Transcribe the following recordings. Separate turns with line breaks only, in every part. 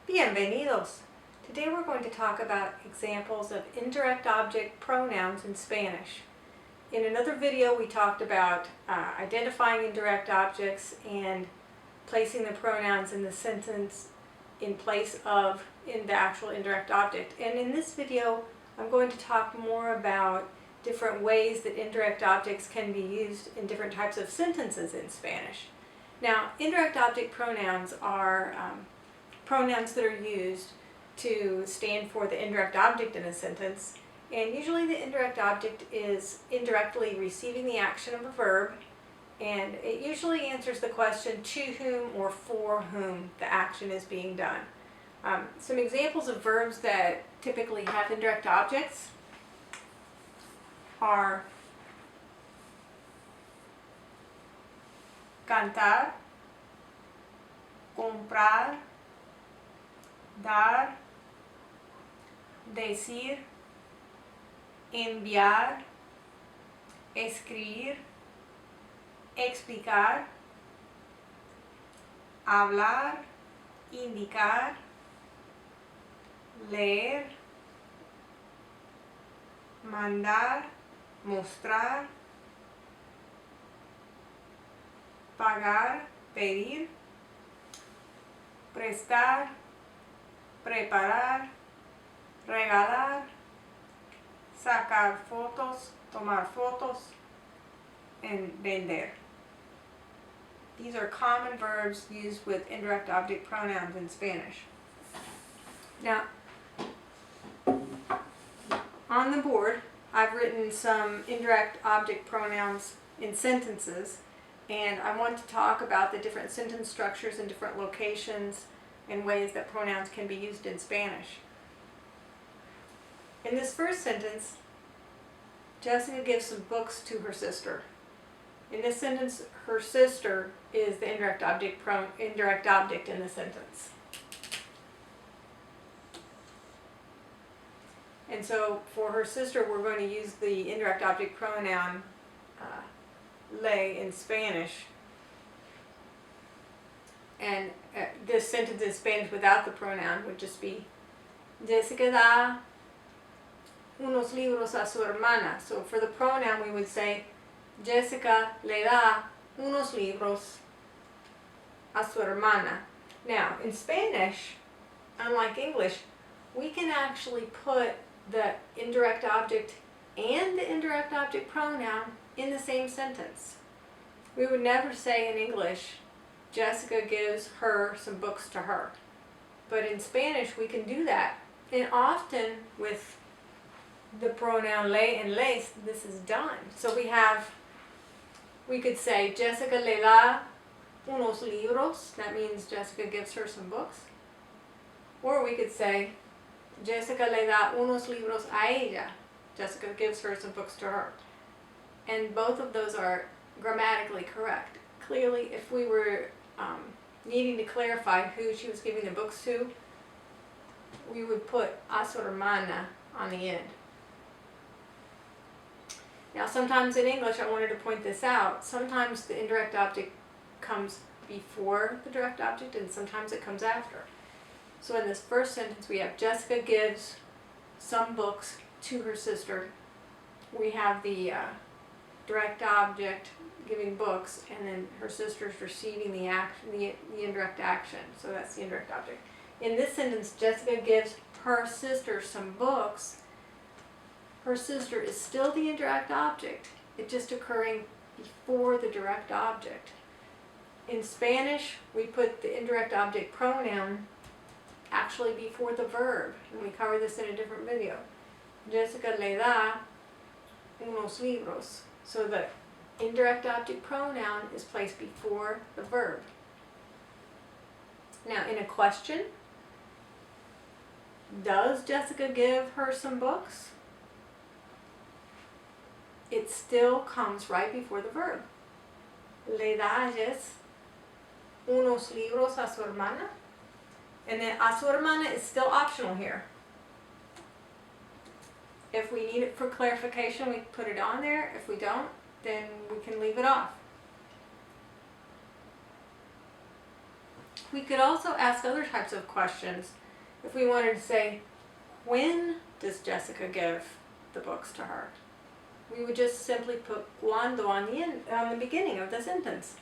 Bienvenidos! Today we're going to talk about examples of indirect object pronouns in Spanish. In another video we talked about identifying indirect objects and placing the pronouns in the sentence in place of in the actual indirect object. And in this video I'm going to talk more about different ways that indirect objects can be used in different types of sentences in Spanish. Now, indirect object pronouns are pronouns that are used to stand for the indirect object in a sentence, and usually the indirect object is indirectly receiving the action of a verb, and it usually answers the question to whom or for whom the action is being done. Some examples of verbs that typically have indirect objects are cantar, comprar, dar, decir, enviar, escribir, explicar, hablar, indicar, leer, mandar, mostrar, pagar, pedir, prestar, preparar, regalar, sacar fotos, tomar fotos, and vender. These are common verbs used with indirect object pronouns in Spanish. Now, on the board, I've written some indirect object pronouns in sentences, and I want to talk about the different sentence structures in different locations and ways that pronouns can be used in Spanish. In this first sentence, Jessica gives some books to her sister. In this sentence, her sister is the indirect object in the sentence. And so for her sister, we're going to use the indirect object pronoun le in Spanish. And this sentence in Spanish without the pronoun would just be Jessica da unos libros a su hermana. So for the pronoun we would say Jessica le da unos libros a su hermana. Now in Spanish, unlike English, we can actually put the indirect object and the indirect object pronoun in the same sentence. We would never say in English, Jessica gives her some books to her. But in Spanish we can do that. And often with the pronoun le and les, this is done. So we could say Jessica le da unos libros. That means Jessica gives her some books. Or we could say Jessica le da unos libros a ella. Jessica gives her some books to her. And both of those are grammatically correct. Clearly, if we were needing to clarify who she was giving the books to, we would put a su hermana on the end. Now sometimes in English, I wanted to point this out, sometimes the indirect object comes before the direct object and sometimes it comes after. So in this first sentence we have Jessica gives some books to her sister. We have the direct object giving books, and then her sister's receiving the action, the indirect action. So that's the indirect object. In this sentence, Jessica gives her sister some books. Her sister is still the indirect object. It's just occurring before the direct object. In Spanish, we put the indirect object pronoun actually before the verb, and we cover this in a different video. Jessica le da unos libros. So the indirect object pronoun is placed before the verb. Now in a question, does Jessica give her some books? It still comes right before the verb. Le da unos libros a su hermana. And then a su hermana is still optional here. If we need it for clarification, we put it on there. If we don't, then we can leave it off. We could also ask other types of questions. If we wanted to say, when does Jessica give the books to her? We would just simply put cuando on the beginning of the sentence.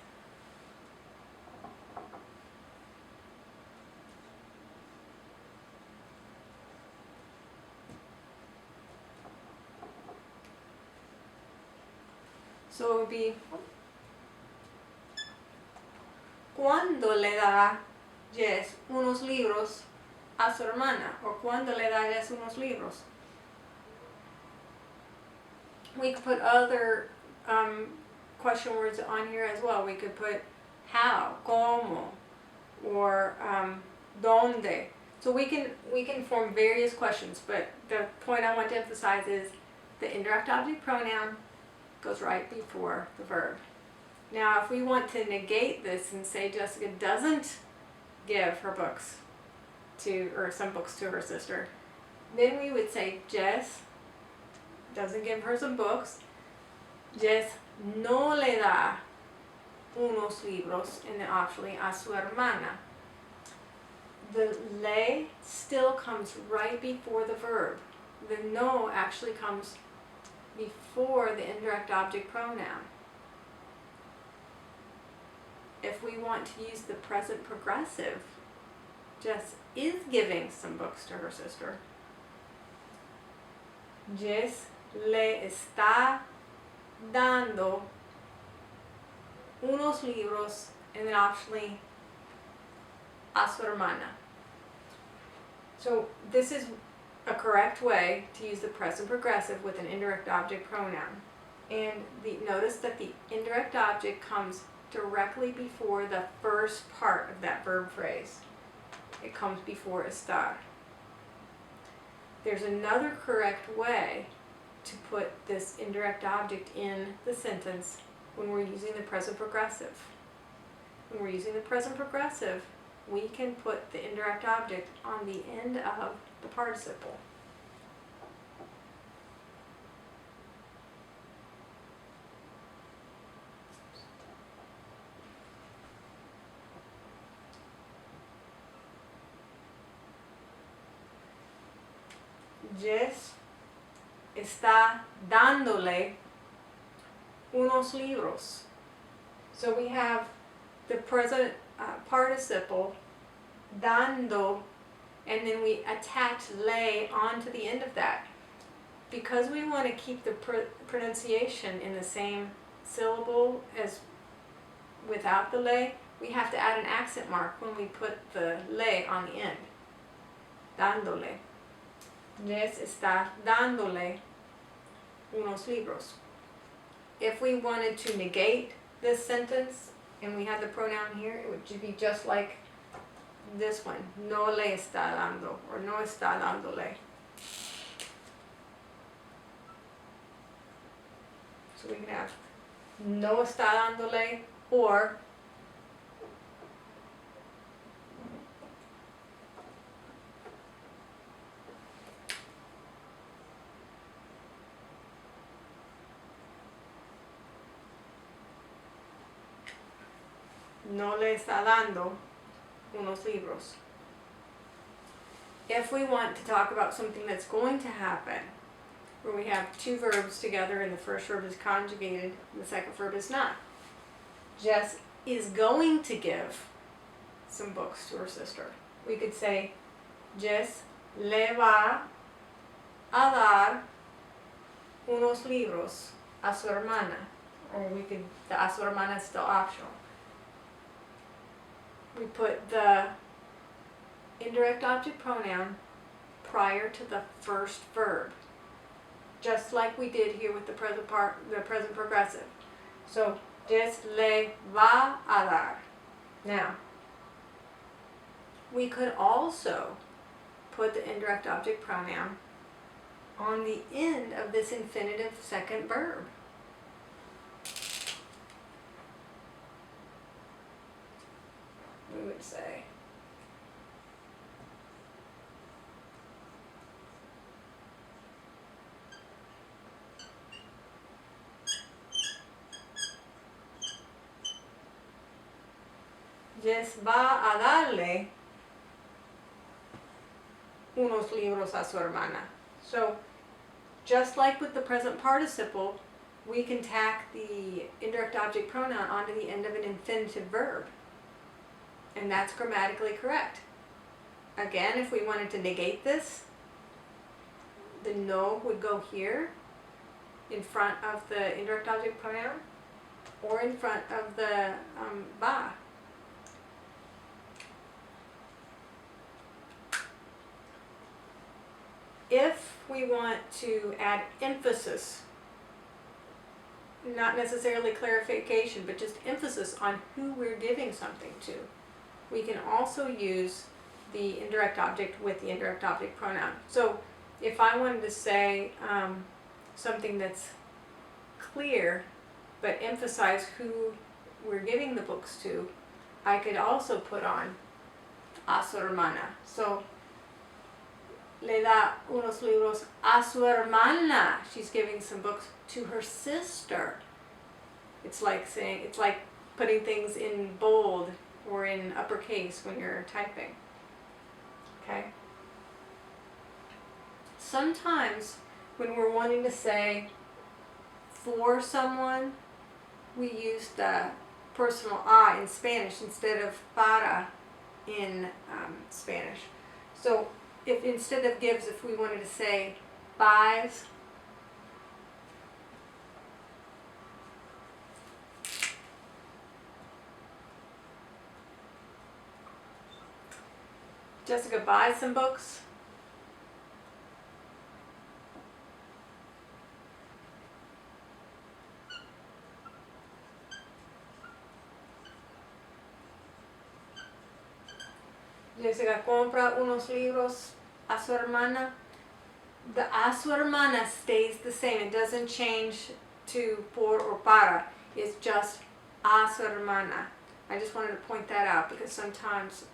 So it would be, ¿cuándo le da Jess unos libros a su hermana? Or ¿cuándo le da Jess unos libros? We could put other question words on here as well. We could put how, cómo, or dónde. So we can form various questions, but the point I want to emphasize is the indirect object pronoun goes right before the verb. Now if we want to negate this and say Jessica doesn't give her books or some books to her sister, then we would say Jess doesn't give her some books. Jess no le da unos libros, and then actually a su hermana. The le still comes right before the verb. The no actually comes before the indirect object pronoun. If we want to use the present progressive, Jess is giving some books to her sister. Jess le está dando unos libros, and then actually a su hermana. So this is a correct way to use the present progressive with an indirect object pronoun. And notice that the indirect object comes directly before the first part of that verb phrase. It comes before estar. There's another correct way to put this indirect object in the sentence when we're using the present progressive. When we're using the present progressive, we can put the indirect object on the end of the participle. Jess está dándole unos libros. So we have the present participle, dando, and then we attach le onto the end of that. Because we want to keep the pronunciation in the same syllable as without the le, we have to add an accent mark when we put the le on the end. Dándole. Jess está dándole unos libros. If we wanted to negate this sentence and we had the pronoun here, it would be just like this one. No le está dando, or no está dándole. So we can have no está dándole, or no le está dando unos libros. If we want to talk about something that's going to happen, where we have two verbs together and the first verb is conjugated and the second verb is not. Jess is going to give some books to her sister. We could say, Jess le va a dar unos libros a su hermana. Or the a su hermana is still optional. We put the indirect object pronoun prior to the first verb, just like we did here with the present progressive. So, Jess le va a dar. Now, we could also put the indirect object pronoun on the end of this infinitive second verb. We would say, Jess va a darle unos libros a su hermana. So, just like with the present participle, we can tack the indirect object pronoun onto the end of an infinitive verb. And that's grammatically correct. Again, if we wanted to negate this, the no would go here in front of the indirect object pronoun or in front of the va. If we want to add emphasis, not necessarily clarification, but just emphasis on who we're giving something to, we can also use the indirect object with the indirect object pronoun. So if I wanted to say something that's clear but emphasize who we're giving the books to, I could also put on a su hermana. So, le da unos libros a su hermana. She's giving some books to her sister. It's like putting things in bold or in uppercase when you're typing. Okay? Sometimes when we're wanting to say for someone, we use the personal a in Spanish instead of para in Spanish. So if instead of gives, if we wanted to say buys, Jessica buys some books. Jessica compra unos libros a su hermana. The a su hermana stays the same. It doesn't change to por or para. It's just a su hermana. I just wanted to point that out because sometimes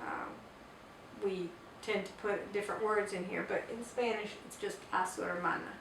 we tend to put different words in here, but in Spanish it's just a su hermana.